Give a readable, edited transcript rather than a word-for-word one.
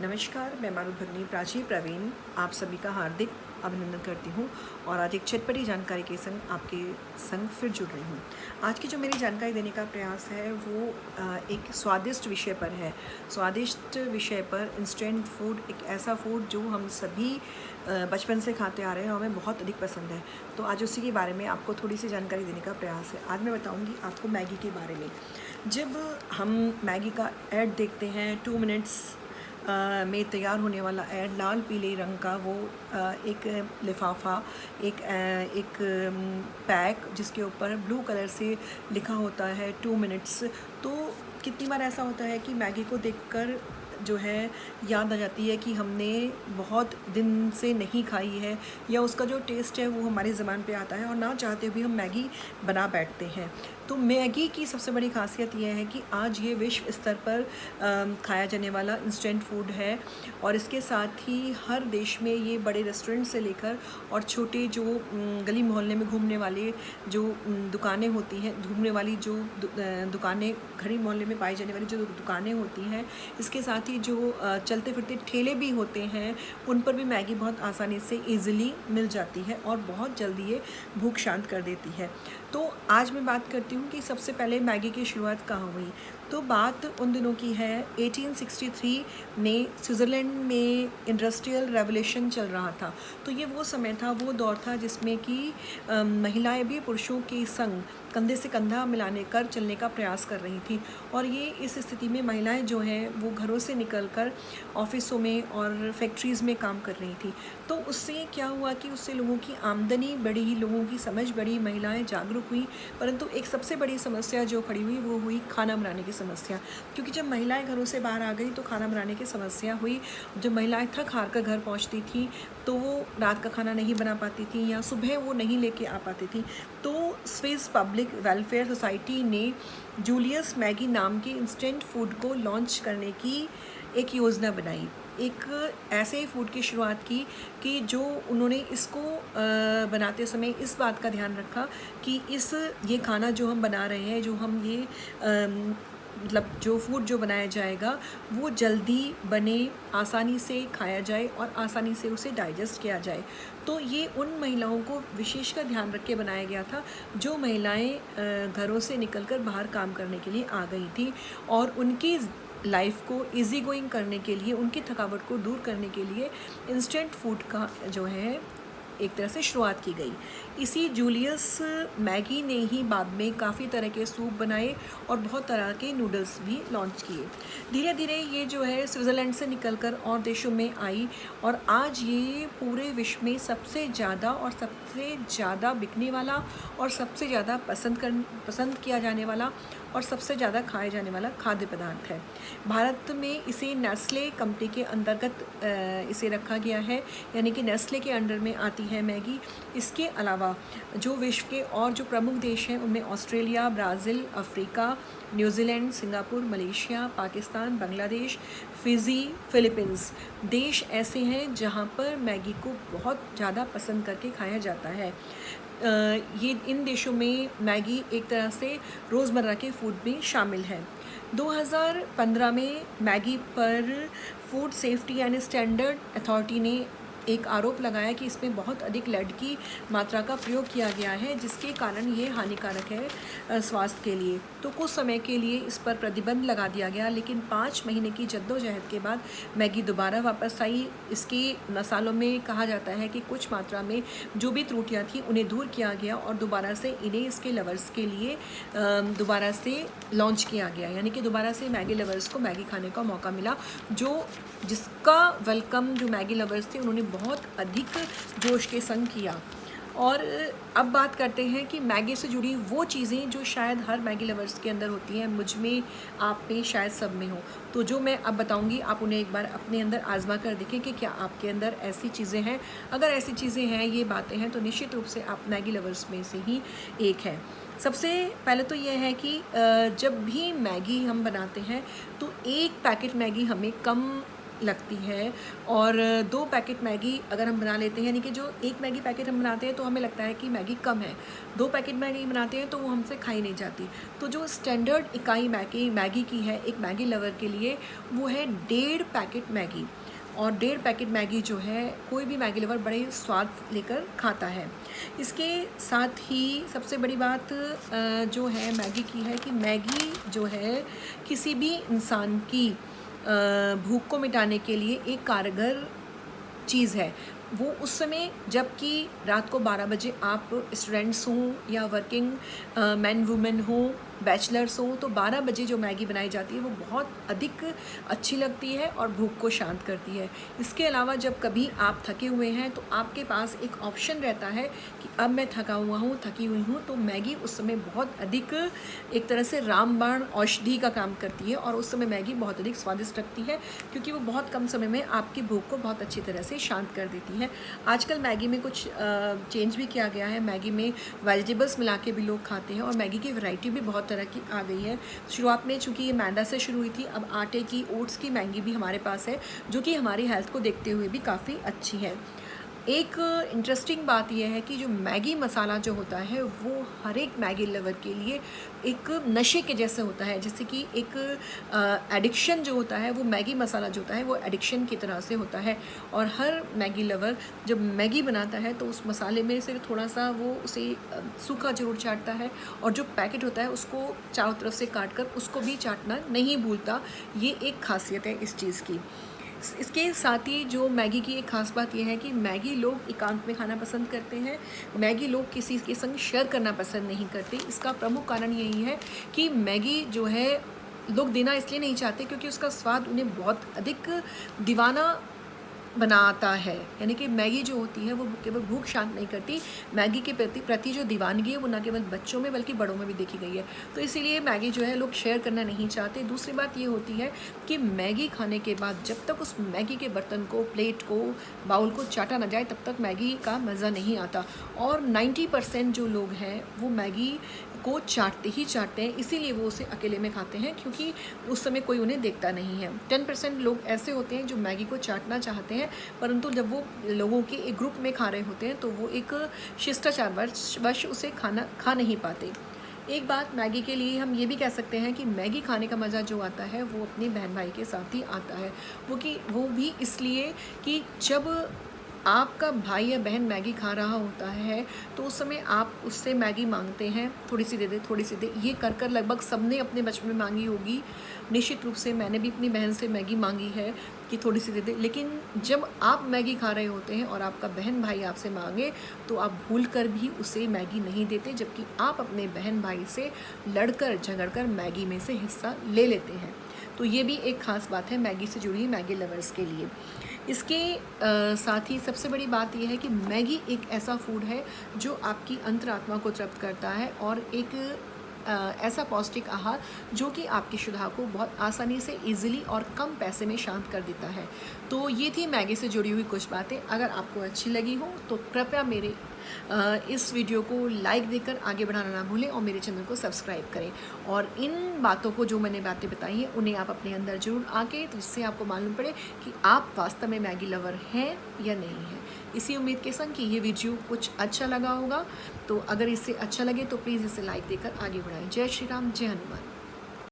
नमस्कार, मैं मानव भगिनी प्राची प्रवीण आप सभी का हार्दिक अभिनंदन करती हूँ और आज एक चटपटी जानकारी के संग आपके संग फिर जुड़ रही हूँ। आज की जो मेरी जानकारी देने का प्रयास है वो एक स्वादिष्ट विषय पर है। स्वादिष्ट विषय पर इंस्टेंट फूड, एक ऐसा फूड जो हम सभी बचपन से खाते आ रहे हैं और हमें बहुत अधिक पसंद है। तो आज उसी के बारे में आपको थोड़ी सी जानकारी देने का प्रयास है। आज मैं बताऊँगी आपको मैगी के बारे में। जब हम मैगी का ऐड देखते हैं 2 मिनट्स में तैयार होने वाला ऐड, लाल पीले रंग का वो एक लिफाफा, एक पैक जिसके ऊपर ब्लू कलर से लिखा होता है 2 मिनट्स। तो कितनी बार ऐसा होता है कि मैगी को देखकर जो है याद आ जाती है कि हमने बहुत दिन से नहीं खाई है, या उसका जो टेस्ट है वो हमारी ज़ुबान पे आता है और ना चाहते हुए हम मैगी बना बैठते हैं। तो मैगी की सबसे बड़ी ख़ासियत यह है कि आज ये विश्व स्तर पर खाया जाने वाला इंस्टेंट फूड है और इसके साथ ही हर देश में ये बड़े रेस्टोरेंट से लेकर और छोटे जो गली मोहल्ले में घूमने वाले जो दुकानें होती हैं, घूमने वाली जो दुकानें, गली मोहल्ले में पाई जाने वाली जो दुकानें होती हैं, इसके साथ ही जो चलते फिरते ठेले भी होते हैं, उन पर भी मैगी बहुत आसानी से ईज़िली मिल जाती है और बहुत जल्दी ये भूख शांत कर देती है। तो आज मैं बात करती हूँ कि सबसे पहले मैगी की शुरुआत कहाँ हुई। तो बात उन दिनों की है 1863 में स्विट्ज़रलैंड में इंडस्ट्रियल रेवोल्यूशन चल रहा था। तो ये वो समय था, वो दौर था जिसमें कि महिलाएं भी पुरुषों के संग कंधे से कंधा मिलाने कर चलने का प्रयास कर रही थी। और ये इस स्थिति में महिलाएं जो हैं वो घरों से निकलकर ऑफिसों में और फैक्ट्रीज़ में काम कर रही थी। तो उससे क्या हुआ कि उससे लोगों की आमदनी बढ़ी, लोगों की समझ बढ़ी, महिलाएं जागरूक हुई। परंतु एक सबसे बड़ी समस्या जो खड़ी हुई वो हुई खाना बनाने की समस्या। क्योंकि जब महिलाएं घरों से बाहर आ गई तो खाना बनाने की समस्या हुई। जब महिलाएं थक हार कर घर पहुंचती थी तो वो रात का खाना नहीं बना पाती थी या सुबह वो नहीं लेके आ पाती थी। तो स्विस पब्लिक वेलफेयर सोसाइटी ने जूलियस मैगी नाम के इंस्टेंट फूड को लॉन्च करने की एक योजना बनाई। एक ऐसे फूड की शुरुआत की कि जो उन्होंने इसको बनाते समय इस बात का ध्यान रखा कि ये खाना जो हम बना रहे हैं, जो हम ये मतलब जो फूड जो बनाया जाएगा वो जल्दी बने, आसानी से खाया जाए और आसानी से उसे डाइजेस्ट किया जाए। तो ये उन महिलाओं को विशेषकर ध्यान रख के बनाया गया था जो महिलाएं घरों से निकलकर बाहर काम करने के लिए आ गई थी और उनकी लाइफ को इजी गोइंग करने के लिए, उनकी थकावट को दूर करने के लिए इंस्टेंट फूड का जो है एक तरह से शुरुआत की गई। इसी जूलियस मैगी ने ही बाद में काफ़ी तरह के सूप बनाए और बहुत तरह के नूडल्स भी लॉन्च किए। धीरे धीरे ये जो है स्विट्ज़रलैंड से निकलकर और देशों में आई और आज ये पूरे विश्व में सबसे ज़्यादा बिकने वाला और सबसे ज़्यादा पसंद किया जाने वाला और सबसे ज़्यादा खाए जाने वाला खाद्य पदार्थ है। भारत में इसे नेस्ले कंपनी के अंतर्गत इसे रखा गया है, यानी कि नेस्ले के अंडर में आती है मैगी। इसके अलावा जो विश्व के और जो प्रमुख देश हैं उनमें Australia, Brazil, Africa, New Zealand, Singapore, Malaysia, Pakistan, Bangladesh, Fiji, Philippines देश ऐसे हैं जहाँ पर मैगी को बहुत ज़्यादा पसंद करके खाया जाता है। ये इन देशों में मैगी एक तरह से रोज़मर्रा के फूड में शामिल है। 2015 में मैगी पर food safety and standard authority ने एक आरोप लगाया कि इसमें बहुत अधिक लेड की मात्रा का प्रयोग किया गया है, जिसके कारण ये हानिकारक है स्वास्थ्य के लिए। तो कुछ समय के लिए इस पर प्रतिबंध लगा दिया गया, लेकिन 5 महीने की जद्दोजहद के बाद मैगी दोबारा वापस आई। इसके मसालों में कहा जाता है कि कुछ मात्रा में जो भी त्रुटियां थी उन्हें दूर किया गया और दोबारा से इन्हें इसके लवर्स के लिए दोबारा से लॉन्च किया गया, यानी कि दोबारा से मैगी लवर्स को मैगी खाने का मौका मिला। जिसका वेलकम जो मैगी लवर्स थे उन्होंने बहुत अधिक जोश के संग किया। और अब बात करते हैं कि मैगी से जुड़ी वो चीज़ें जो शायद हर मैगी लवर्स के अंदर होती हैं, मुझ में, आप में, शायद सब में हो। तो जो मैं अब बताऊंगी आप उन्हें एक बार अपने अंदर आजमा कर देखें कि क्या आपके अंदर ऐसी चीज़ें हैं। अगर ऐसी चीज़ें हैं, ये बातें हैं, तो निश्चित रूप से आप मैगी लवर्स में से ही एक है। सबसे पहले तो यह है कि जब भी मैगी हम बनाते हैं तो एक पैकेट मैगी हमें कम लगती है। और 2 पैकेट मैगी अगर हम बना लेते हैं, यानी कि जो 1 मैगी पैकेट हम बनाते हैं तो हमें लगता है कि मैगी कम है, 2 पैकेट मैगी बनाते हैं तो वो हमसे खाई नहीं जाती। तो जो स्टैंडर्ड इकाई मैगी की है एक मैगी लवर के लिए, वो है 1.5 पैकेट मैगी। और 1.5 पैकेट मैगी जो है कोई भी मैगी लवर बड़े स्वाद लेकर खाता है। इसके साथ ही सबसे बड़ी बात जो है मैगी की है कि मैगी जो है किसी भी इंसान की भूख को मिटाने के लिए एक कारगर चीज़ है। वो उस समय जबकि रात को 12 बजे आप स्टूडेंट्स हों या वर्किंग मैन वुमेन हों, बैचलर्स हों, तो 12 बजे जो मैगी बनाई जाती है वो बहुत अधिक अच्छी लगती है और भूख को शांत करती है। इसके अलावा जब कभी आप थके हुए हैं तो आपके पास एक ऑप्शन रहता है कि अब मैं थका हुआ हूँ, थकी हुई हूँ, तो मैगी उस समय बहुत अधिक एक तरह से रामबाण औषधि का काम करती है। और उस समय मैगी बहुत अधिक स्वादिष्ट लगती है क्योंकि वो बहुत कम समय में आपकी भूख को बहुत अच्छी तरह से शांत कर देती है। आजकल मैगी में कुछ चेंज भी किया गया है, मैगी में वेजिटेबल्स मिला के भी लोग खाते हैं और मैगी की वैरायटी भी बहुत तरह की आ गई है। शुरुआत में चूँकि ये मैदा से शुरू हुई थी, अब आटे की, ओट्स की मैगी भी हमारे पास है जो कि हमारी हेल्थ को देखते हुए भी काफ़ी अच्छी है। एक इंटरेस्टिंग बात यह है कि जो मैगी मसाला जो होता है वो हर एक मैगी लवर के लिए एक नशे के जैसे होता है। जैसे कि एक एडिक्शन जो होता है, वो मैगी मसाला जो होता है वो एडिक्शन की तरह से होता है। और हर मैगी लवर जब मैगी बनाता है तो उस मसाले में से थोड़ा सा वो उसे सूखा जरूर चाटता है, और जो पैकेट होता है उसको चारों तरफ से काट कर उसको भी चाटना नहीं भूलता। ये एक खासियत है इस चीज़ की। इसके साथ ही जो मैगी की एक ख़ास बात यह है कि मैगी लोग एकांत में खाना पसंद करते हैं, मैगी लोग किसी के संग शेयर करना पसंद नहीं करते। इसका प्रमुख कारण यही है कि मैगी जो है लोग देना इसलिए नहीं चाहते क्योंकि उसका स्वाद उन्हें बहुत अधिक दीवाना बनाता है। यानी कि मैगी जो होती है वो केवल भूख शांत नहीं करती, मैगी के प्रति जो दीवानगी है वो न केवल बच्चों में बल्कि बड़ों में भी देखी गई है। तो इसीलिए मैगी जो है लोग शेयर करना नहीं चाहते। दूसरी बात ये होती है कि मैगी खाने के बाद जब तक उस मैगी के बर्तन को, प्लेट को, बाउल को चाटा ना जाए तब तक मैगी का मज़ा नहीं आता। और 90% जो लोग हैं वो मैगी को चाटते ही चाटते हैं, इसीलिए वो उसे अकेले में खाते हैं क्योंकि उस समय कोई उन्हें देखता नहीं है। 10% लोग ऐसे होते हैं जो मैगी को चाटना चाहते हैं, परंतु जब वो लोगों के एक ग्रुप में खा रहे होते हैं तो वो एक शिष्टाचार वश उसे खा नहीं पाते। एक बात मैगी के लिए हम ये भी कह सकते हैं कि मैगी खाने का मज़ा जो आता है वो अपने बहन भाई के साथ ही आता है। वो भी इसलिए कि जब आपका भाई या बहन मैगी खा रहा होता है तो उस समय आप उससे मैगी मांगते हैं, थोड़ी सी दे दे, थोड़ी सी दे। ये कर लगभग सबने अपने बचपन में मांगी होगी। निश्चित रूप से मैंने भी अपनी बहन से मैगी मांगी है कि थोड़ी सी दे दे। लेकिन जब आप मैगी खा रहे होते हैं और आपका बहन भाई आपसे मांगे तो आप भूल कर भी उसे मैगी नहीं देते, जबकि आप अपने बहन भाई से लड़कर झगड़कर मैगी में से हिस्सा ले लेते हैं। तो ये भी एक ख़ास बात है मैगी से जुड़ी मैगी लवर्स के लिए। इसके साथ ही सबसे बड़ी बात यह है कि मैगी एक ऐसा फूड है जो आपकी अंतरात्मा को तृप्त करता है और एक ऐसा पौष्टिक आहार जो कि आपकी क्षुधा को बहुत आसानी से इजीली और कम पैसे में शांत कर देता है। तो ये थी मैगी से जुड़ी हुई कुछ बातें। अगर आपको अच्छी लगी हो तो कृपया मेरे इस वीडियो को लाइक देकर आगे बढ़ाना ना भूलें और मेरे चैनल को सब्सक्राइब करें। और इन बातों को जो मैंने बातें बताई हैं उन्हें आप अपने अंदर जरूर आके, तो जिससे आपको मालूम पड़े कि आप वास्तव में मैगी लवर हैं या नहीं हैं। इसी उम्मीद के संग कि ये वीडियो कुछ अच्छा लगा होगा। तो अगर इससे अच्छा लगे तो प्लीज़ इसे लाइक देकर आगे बढ़ाएं। जय श्री राम, जय हनुमान।